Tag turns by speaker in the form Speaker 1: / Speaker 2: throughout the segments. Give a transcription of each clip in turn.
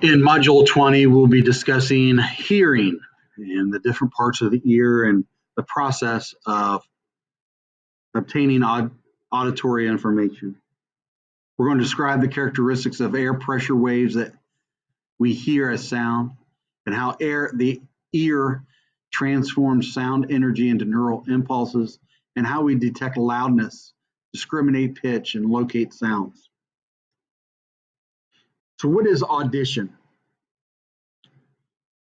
Speaker 1: In Module 20, we'll be discussing hearing and the different parts of the ear and the process of obtaining auditory information. We're going to describe the characteristics of air pressure waves that we hear as sound and how the ear transforms sound energy into neural impulses and how we detect loudness, discriminate pitch, and locate sounds. So what is audition?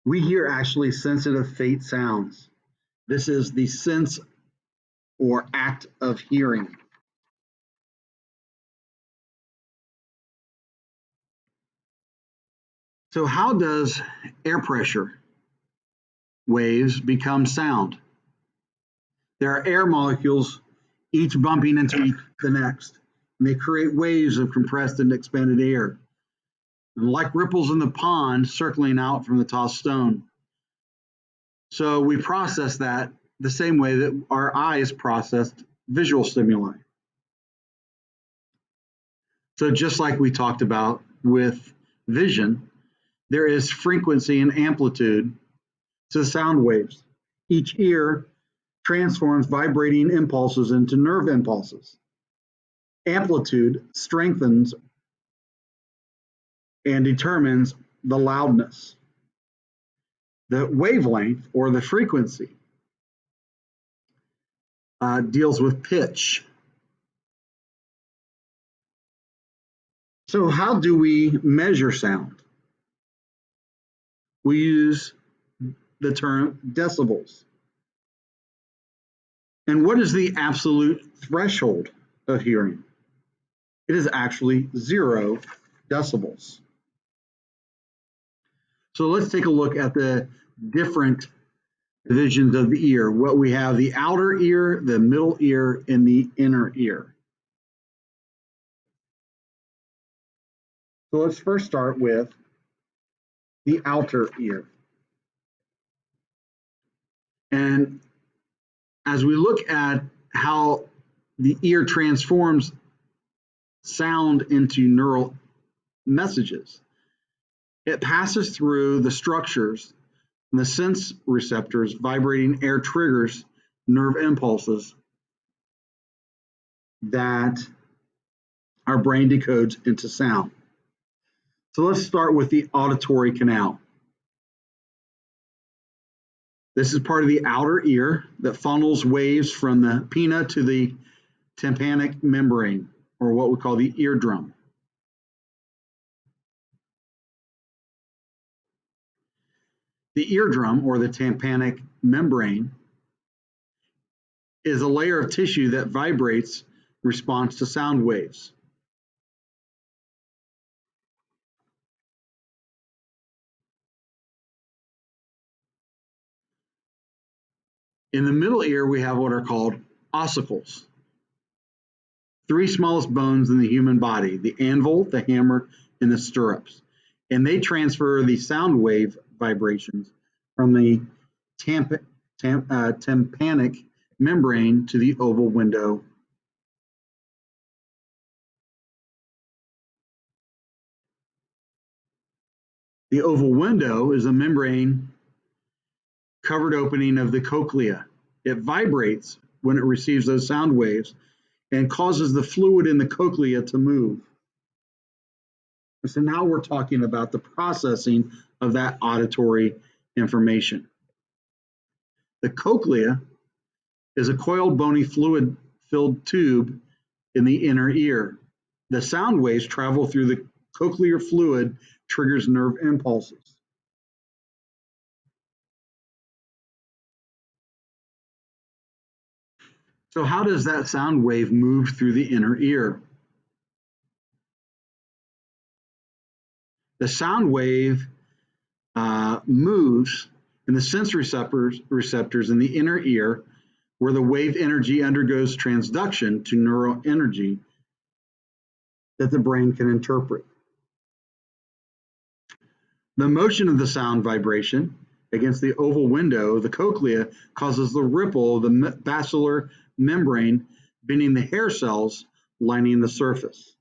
Speaker 1: We hear actually sensitive faint sounds. This is the sense or act of hearing. So how does air pressure waves become sound? There are air molecules, each bumping into the next, and they create waves of compressed and expanded air, like ripples in the pond circling out from the tossed stone. So we process that the same way that our eyes processed visual stimuli. So just like we talked about with vision, there is frequency and amplitude to sound waves. Each ear transforms vibrating impulses into nerve impulses. Amplitude strengthens and determines the loudness. The wavelength or the frequency deals with pitch. So how do we measure sound? We use the term decibels. And what is the absolute threshold of hearing? It is actually 0 decibels. So let's take a look at the different divisions of the ear. What we have: the outer ear, the middle ear, and the inner ear. So let's first start with the outer ear. And as we look at how the ear transforms sound into neural messages, it passes through the structures and the sense receptors. Vibrating air triggers nerve impulses that our brain decodes into sound. So let's start with the auditory canal. This is part of the outer ear that funnels waves from the pinna to the tympanic membrane, or what we call the eardrum. The eardrum, or the tympanic membrane, is a layer of tissue that vibrates in response to sound waves. In the middle ear, we have what are called ossicles, 3 smallest bones in the human body: the anvil, the hammer, and the stirrups. And they transfer the sound wave vibrations from the tympanic membrane to the oval window. The oval window is a membrane covered opening of the cochlea. It vibrates when it receives those sound waves and causes the fluid in the cochlea to move. So now we're talking about the processing of that auditory information. The cochlea is a coiled bony fluid-filled tube in the inner ear. The sound waves travel through the cochlear fluid, triggers nerve impulses. So how does that sound wave move through the inner ear? The sound wave moves in the sense receptors in the inner ear, where the wave energy undergoes transduction to neural energy that the brain can interpret. The motion of the sound vibration against the oval window of the cochlea causes the ripple of the basilar membrane bending the hair cells lining the surface.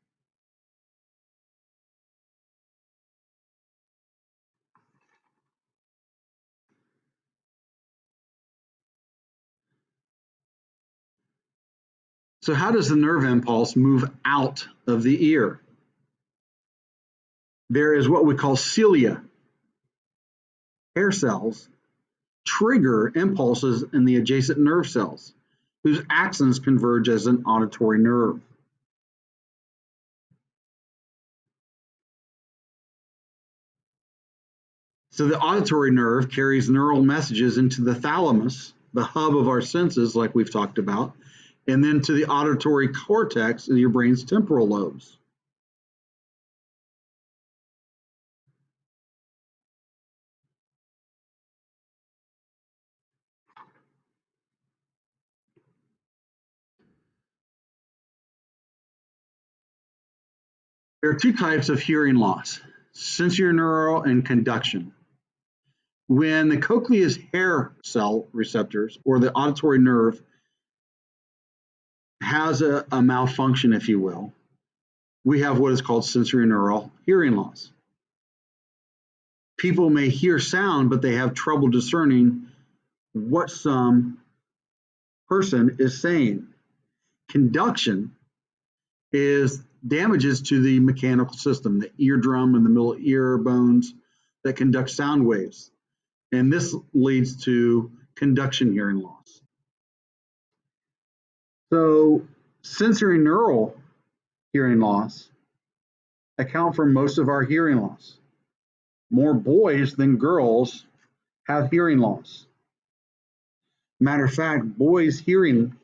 Speaker 1: So how does the nerve impulse move out of the ear? There is what we call cilia, hair cells, trigger impulses in the adjacent nerve cells, whose axons converge as an auditory nerve. So the auditory nerve carries neural messages into the thalamus, the hub of our senses, like we've talked about, and then to the auditory cortex in your brain's temporal lobes. There are two types of hearing loss, sensorineural and conduction. When the cochlea's hair cell receptors, or the auditory nerve, has a malfunction, if you will, we have what is called sensorineural hearing loss. People may hear sound, but they have trouble discerning what some person is saying. Conduction is damages to the mechanical system, the eardrum and the middle ear bones that conduct sound waves. And this leads to conduction hearing loss. So sensorineural hearing loss account for most of our hearing loss. More boys than girls have hearing loss. Matter of fact, boys' hearing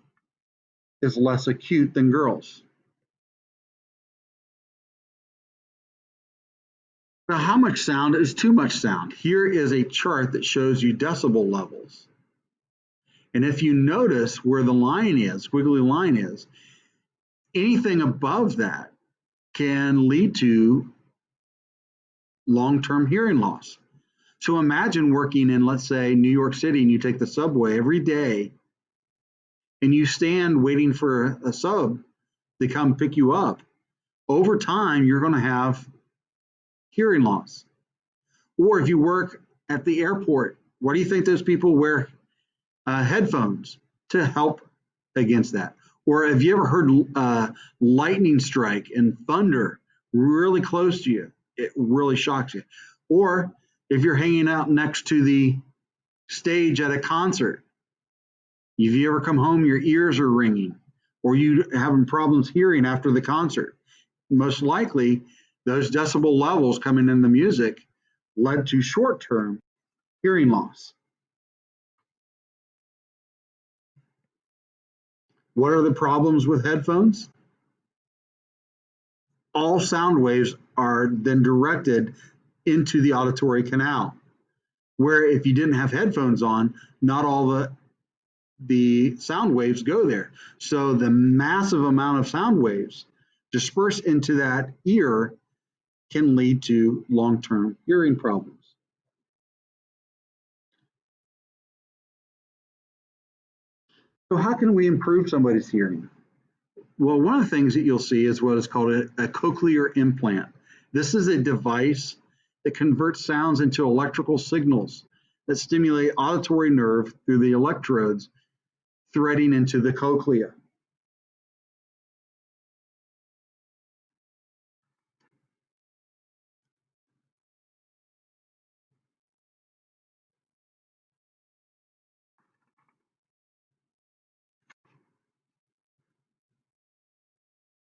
Speaker 1: is less acute than girls. Now, how much sound is too much sound? Here is a chart that shows you decibel levels. And if you notice where the line is, squiggly line is, anything above that can lead to long-term hearing loss. So imagine working in, let's say, New York City, and you take the subway every day, and you stand waiting for a sub to come pick you up. Over time, you're going to have hearing loss. Or if you work at the airport, why do you think those people wear headphones? To help against that? Or have you ever heard lightning strike and thunder really close to you? It really shocks you. Or if you're hanging out next to the stage at a concert, if you ever come home, your ears are ringing, or you having problems hearing after the concert, most likely those decibel levels coming in the music led to short-term hearing loss. What are the problems with headphones? All sound waves are then directed into the auditory canal, where if you didn't have headphones on, not all the sound waves go there. So the massive amount of sound waves dispersed into that ear can lead to long-term hearing problems. So how can we improve somebody's hearing? Well, one of the things that you'll see is what is called a cochlear implant. This is a device that converts sounds into electrical signals that stimulate auditory nerve through the electrodes threading into the cochlea.